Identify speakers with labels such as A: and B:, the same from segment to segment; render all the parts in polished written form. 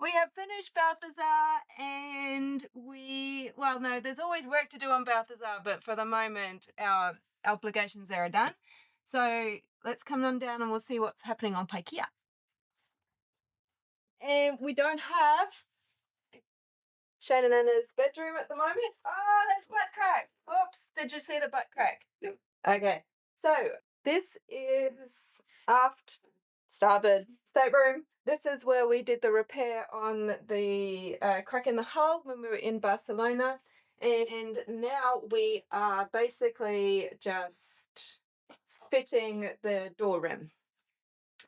A: We have finished Balthazar, and no, there's always work to do on Balthazar, but for the moment, our obligations there are done. So let's come on down and we'll see what's happening on Paikea. And we don't have Shane and Anna's bedroom at the moment. Oh, there's butt crack. Oops, did you see the butt crack? No. Okay, so this is aft starboard stateroom. This is where we did the repair on the crack in the hull when we were in Barcelona. And now we are basically just fitting the door rim.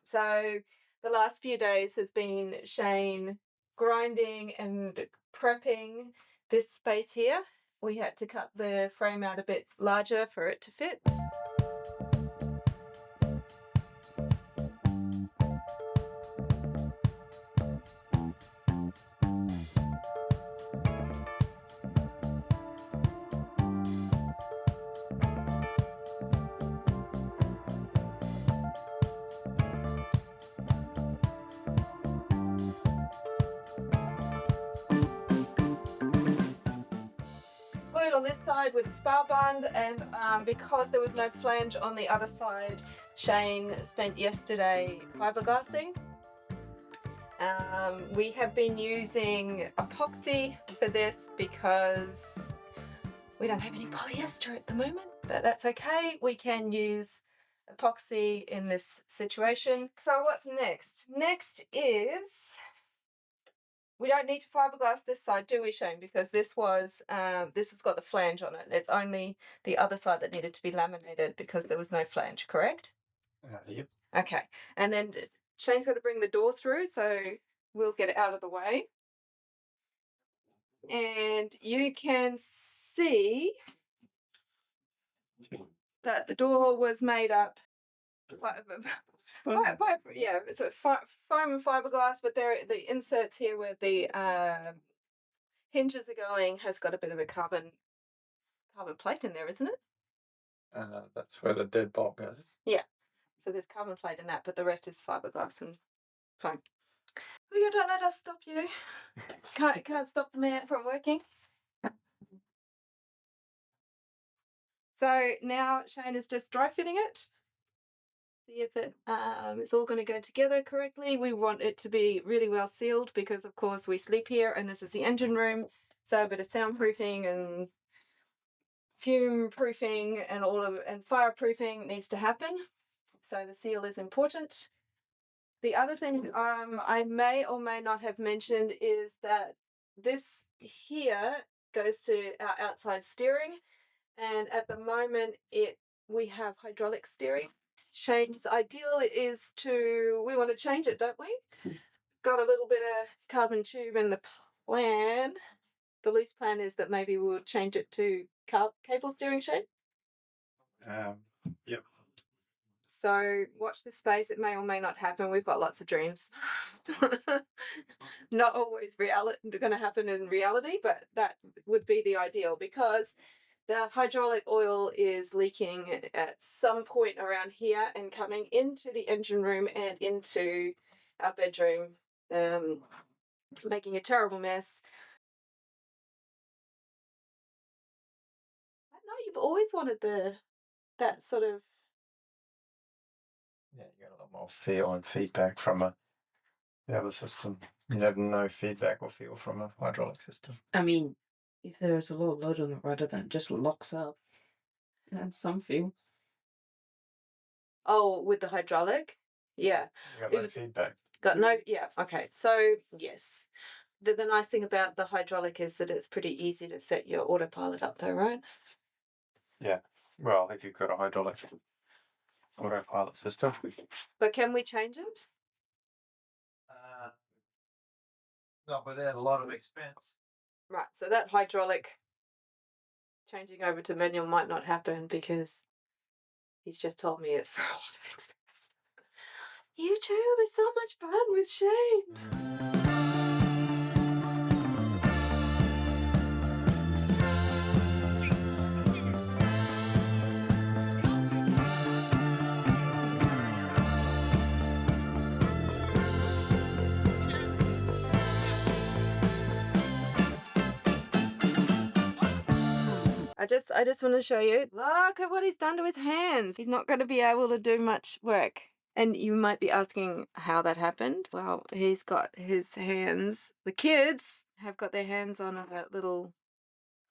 A: So the last few days has been Shane grinding and prepping this space here. We had to cut the frame out a bit larger for it to fit. On this side with spar bund, and because there was no flange on the other side, Shane spent yesterday fiberglassing. We have been using epoxy for this because we don't have any polyester at the moment, but that's okay. We can use epoxy in this situation. So what's next? Next is, we don't need to fiberglass this side, do we, Shane? Because this has got the flange on it. It's only the other side that needed to be laminated because there was no flange, correct?
B: Yep.
A: Okay. And then Shane's got to bring the door through, so we'll get it out of the way. And you can see that the door was made up it's a foam and fiberglass, but the inserts here where the hinges are going has got a bit of a carbon plate in there, isn't it?
B: That's where the deadbolt goes.
A: Yeah, so there's carbon plate in that, but the rest is fiberglass and foam. Well, you don't let us stop you. Can't stop the man from working. So now Shane is just dry fitting it. See if it's all going to go together correctly. We want it to be really well sealed because, of course, we sleep here and this is the engine room. So a bit of soundproofing and fume proofing and and fireproofing needs to happen. So the seal is important. The other thing I may or may not have mentioned is that this here goes to our outside steering, and at the moment we have hydraulic steering. Shane's ideal is we want to change it, don't we? Got a little bit of carbon tube in the plan. The loose plan is that maybe we'll change it to cable steering, Shane.
B: Yep.
A: So watch this space. It may or may not happen. We've got lots of dreams. Not always going to happen in reality, but that would be the ideal because the hydraulic oil is leaking at some point around here and coming into the engine room and into our bedroom, making a terrible mess. I know you've always wanted that sort of.
B: Yeah, you got a lot more feel and feedback from the other system. You have no feedback or feel from a hydraulic system.
C: I mean, if there is a lot of load on the rudder, then it just locks up. And some feel.
A: Oh, with the hydraulic? Yeah.
B: You got no feedback.
A: Yeah, okay. So, yes. The nice thing about the hydraulic is that it's pretty easy to set your autopilot up though, right?
B: Yeah. Well, if you've got a hydraulic autopilot system.
A: But can we change it?
B: Not without a lot of expense.
A: Right, so that hydraulic changing over to manual might not happen because he's just told me it's for a lot of expense. YouTube is so much fun with Shane. I just want to show you. Look at what he's done to his hands. He's not going to be able to do much work. And you might be asking how that happened. Well, he's got his hands. The kids have got their hands on a little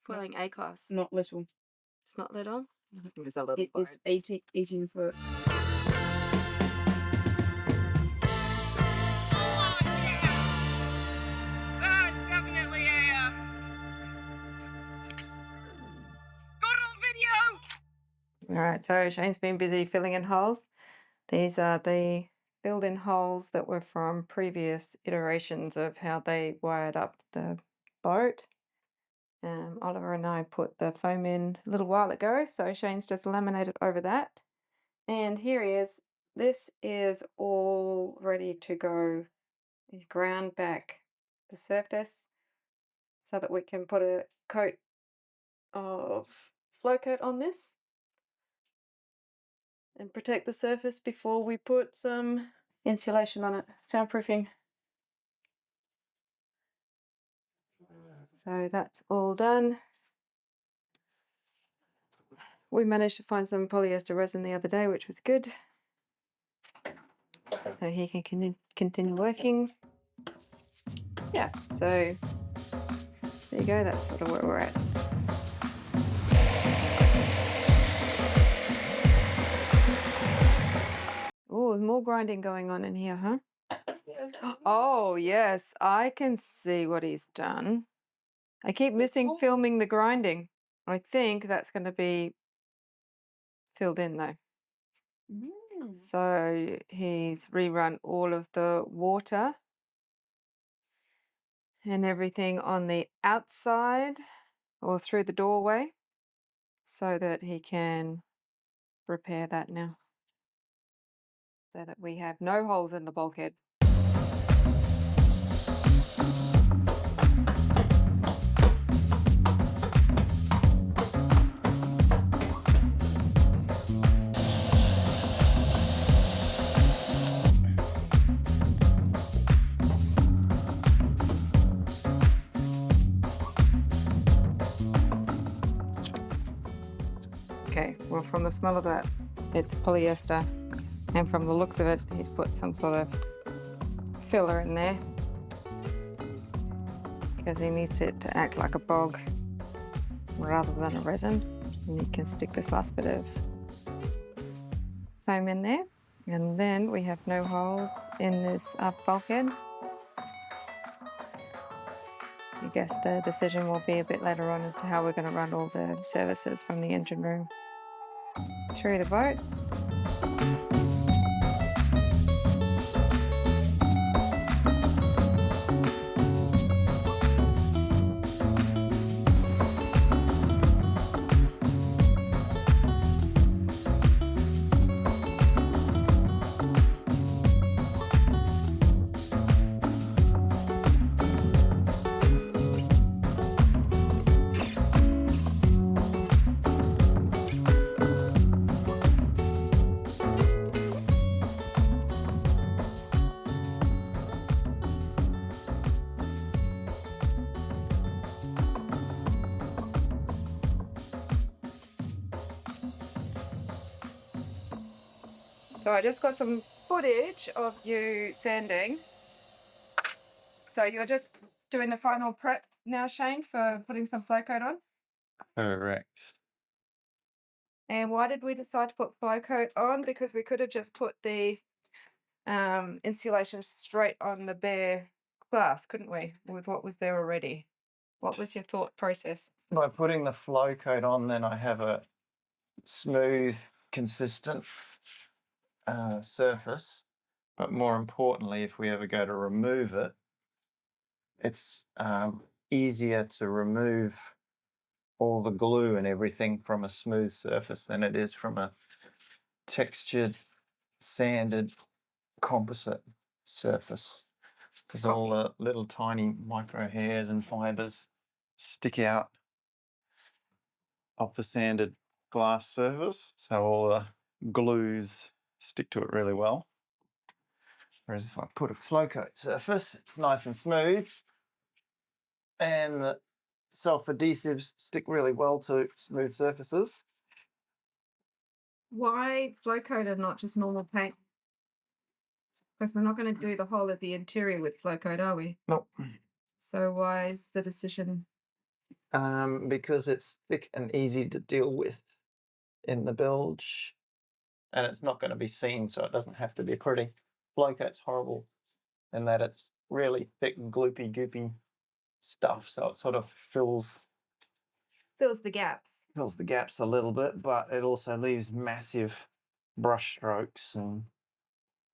A: foiling A-class.
C: Not little.
A: It's not little? I think it's a little
C: It is 18 foot.
A: All right, so Shane's been busy filling in holes. These are the filled-in holes that were from previous iterations of how they wired up the boat. Oliver and I put the foam in a little while ago, so Shane's just laminated over that. And here he is. This is all ready to go. He's ground back the surface so that we can put a coat of flow coat on this and protect the surface before we put some insulation on it, soundproofing. So that's all done. We managed to find some polyester resin the other day, which was good. So he can continue working. Yeah, so there you go, that's sort of where we're at. Oh, there's more grinding going on in here, huh? Oh, yes, I can see what he's done. I keep missing filming the grinding. I think that's going to be filled in though. So he's rerun all of the water and everything on the outside or through the doorway so that he can repair that now. So that we have no holes in the bulkhead. Okay, well, from the smell of that, it's polyester, and from the looks of it, he's put some sort of filler in there because he needs it to act like a bog rather than a resin. And you can stick this last bit of foam in there, and then we have no holes in this bulkhead. I guess the decision will be a bit later on as to how we're going to run all the services from the engine room through the boat. So I just got some footage of you sanding. So you're just doing the final prep now, Shane, for putting some flow coat on?
B: Correct.
A: And why did we decide to put flow coat on? Because we could have just put the insulation straight on the bare glass, couldn't we? With what was there already. What was your thought process?
B: By putting the flow coat on, then I have a smooth, consistent surface. But more importantly, if we ever go to remove it, it's easier to remove all the glue and everything from a smooth surface than it is from a textured, sanded composite surface, because all the little tiny micro hairs and fibers stick out of the sanded glass surface, so all the glues stick to it really well. Whereas if I put a flow coat surface, it's nice and smooth, and the self-adhesives stick really well to smooth surfaces.
A: Why flow coat and not just normal paint? Because we're not going to do the whole of the interior with flow coat, are we?
B: Nope.
A: So why is the decision?
B: Because it's thick and easy to deal with in the bilge, and it's not going to be seen, so it doesn't have to be pretty. Flow coat's horrible in that it's really thick, gloopy, goopy stuff, so it sort of fills
A: Fills the gaps.
B: a little bit, but it also leaves massive brush strokes and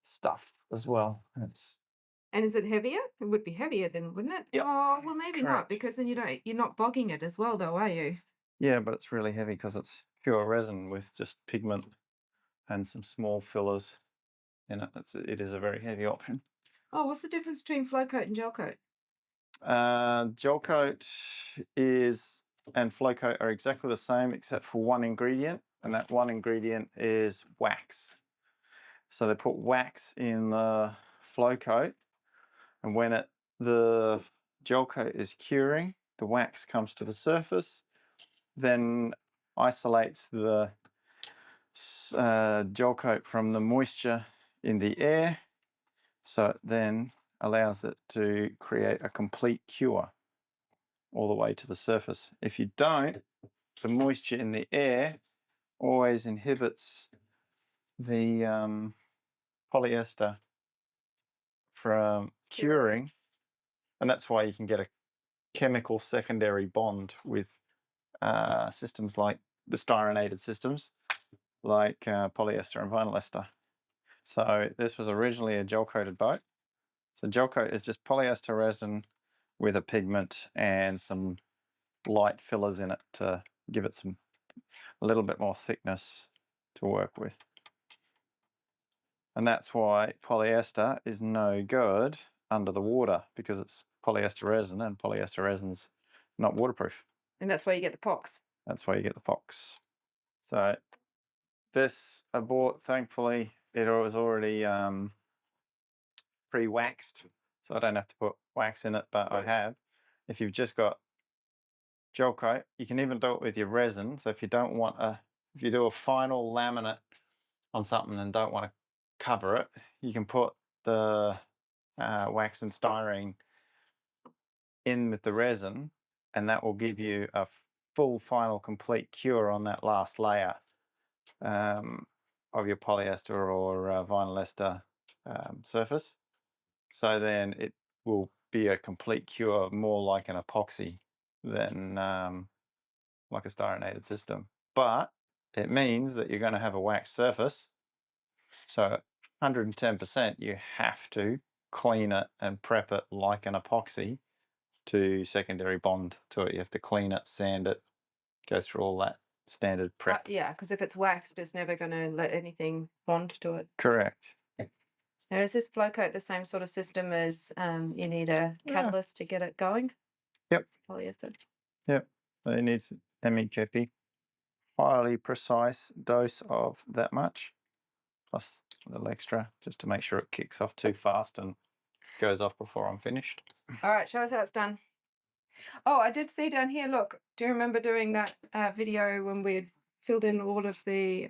B: stuff as well.
A: And is it heavier? It would be heavier then, wouldn't it?
B: Yep.
A: Oh, well, maybe not,
B: Correct.
A: because then you're not bogging it as well, though, are you?
B: Yeah, but it's really heavy because it's pure resin with just pigment and some small fillers in it. It is a very heavy option.
A: Oh, what's the difference between flow coat and gel coat?
B: Gel coat and flow coat are exactly the same except for one ingredient, and that one ingredient is wax. So they put wax in the flow coat, and when the gel coat is curing, the wax comes to the surface, then isolates the gel coat from the moisture in the air, so it then allows it to create a complete cure all the way to the surface. If you don't, the moisture in the air always inhibits the polyester from curing, and that's why you can get a chemical secondary bond with systems like the styronated systems, like polyester and vinyl ester. So this was originally a gel-coated boat. So gel coat is just polyester resin with a pigment and some light fillers in it to give it a little bit more thickness to work with. And that's why polyester is no good under the water, because it's polyester resin, and polyester resin's not waterproof.
A: And that's why you get the pox.
B: That's why you get the pox. So this I bought, thankfully, it was already pre-waxed, so I don't have to put wax in it, but I have. If you've just got gel coat, you can even do it with your resin. So if you don't want if you do a final laminate on something and don't want to cover it, you can put the wax and styrene in with the resin, and that will give you a full final complete cure on that last layer of your polyester or vinyl ester surface. So then it will be a complete cure, more like an epoxy than like a styronated system. But it means that you're going to have a waxed surface. So 110%, you have to clean it and prep it like an epoxy to secondary bond to it. You have to clean it, sand it, go through all that standard prep.
A: Yeah, because if it's waxed, it's never going to let anything bond to it.
B: Correct.
A: Now, is this flow coat the same sort of system as you need a catalyst to get it going?
B: Yep.
A: It's polyester.
B: Yep. It needs MEKP. Highly precise dose of that much, plus a little extra, just to make sure it kicks off too fast and goes off before I'm finished.
A: All right, show us how it's done. Oh, I did see down here, look, do you remember doing that video when we had filled in all of the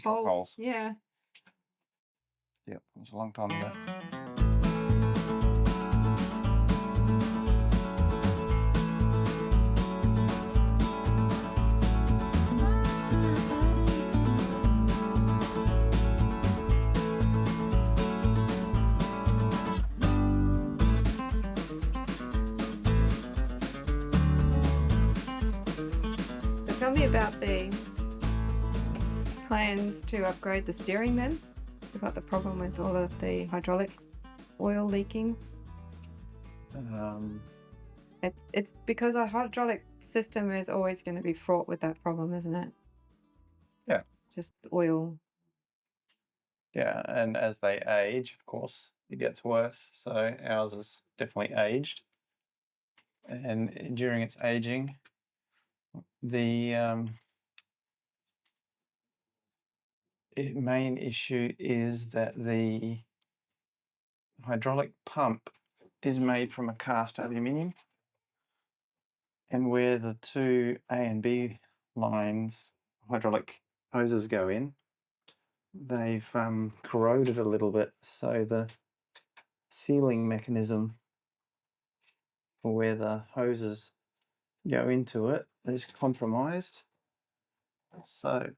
B: holes?
A: Yeah.
B: Yep, it was a long time ago.
A: So tell me about the plans to upgrade the steering then. About the problem with all of the hydraulic oil leaking. It's because a hydraulic system is always going to be fraught with that problem, isn't it?
B: Yeah.
A: Just oil.
B: Yeah, and as they age, of course, it gets worse. So ours is definitely aged. And during its aging, the main issue is that the hydraulic pump is made from a cast aluminium. And where the two A and B lines, hydraulic hoses go in, they've corroded a little bit, so the sealing mechanism for where the hoses go into it is compromised. So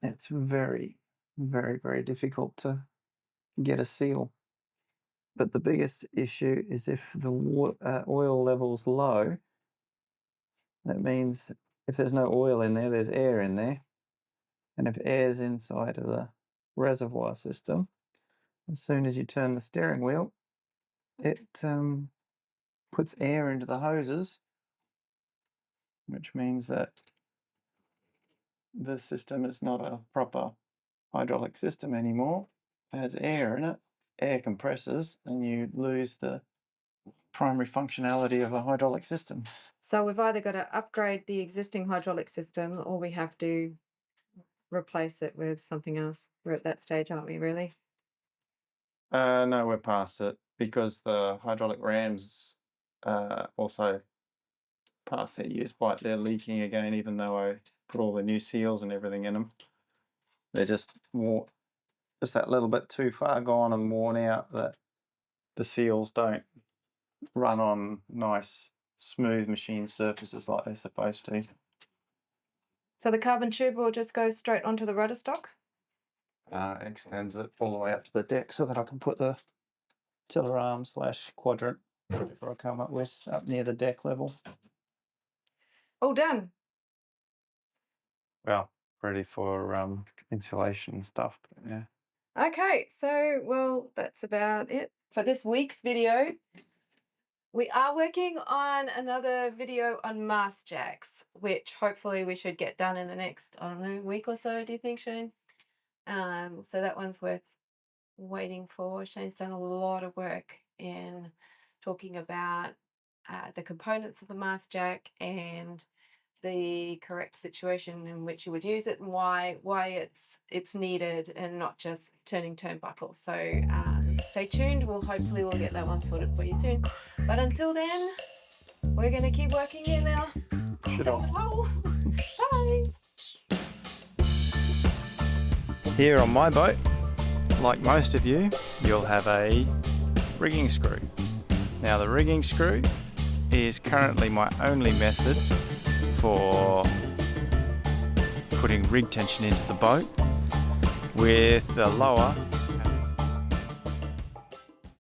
B: it's very, very, very difficult to get a seal. But the biggest issue is if the oil level's low, that means if there's no oil in there, there's air in there. And if air's inside of the reservoir system, as soon as you turn the steering wheel, it puts air into the hoses, which means that the system is not a proper hydraulic system anymore. It has air in it, air compresses, and you lose the primary functionality of a hydraulic system.
A: So we've either got to upgrade the existing hydraulic system or we have to replace it with something else. We're at that stage, aren't we, really?
B: No, we're past it because the hydraulic rams also past their use by. They're leaking again, even though I put all the new seals and everything in them. They're just that little bit too far gone and worn out that the seals don't run on nice, smooth machine surfaces like they're supposed to.
A: So the carbon tube will just go straight onto the rudder stock?
B: Extends it all the way up to the deck so that I can put the tiller arm / quadrant, whatever I come up with, up near the deck level.
A: All done.
B: Well, ready for insulation and stuff, but yeah.
A: Okay, so, well, that's about it for this week's video. We are working on another video on mast jacks, which hopefully we should get done in the next, I don't know, week or so, do you think, Shane? So that one's worth waiting for. Shane's done a lot of work in talking about the components of the mast jack and the correct situation in which you would use it and why it's needed and not just turning turnbuckles. So stay tuned. We'll get that one sorted for you soon. But until then, we're going to keep working in our starboard hull. Bye.
B: Here on my boat, like most of you, you'll have a rigging screw. Now the rigging screw is currently my only method for putting rig tension into the boat. With the lower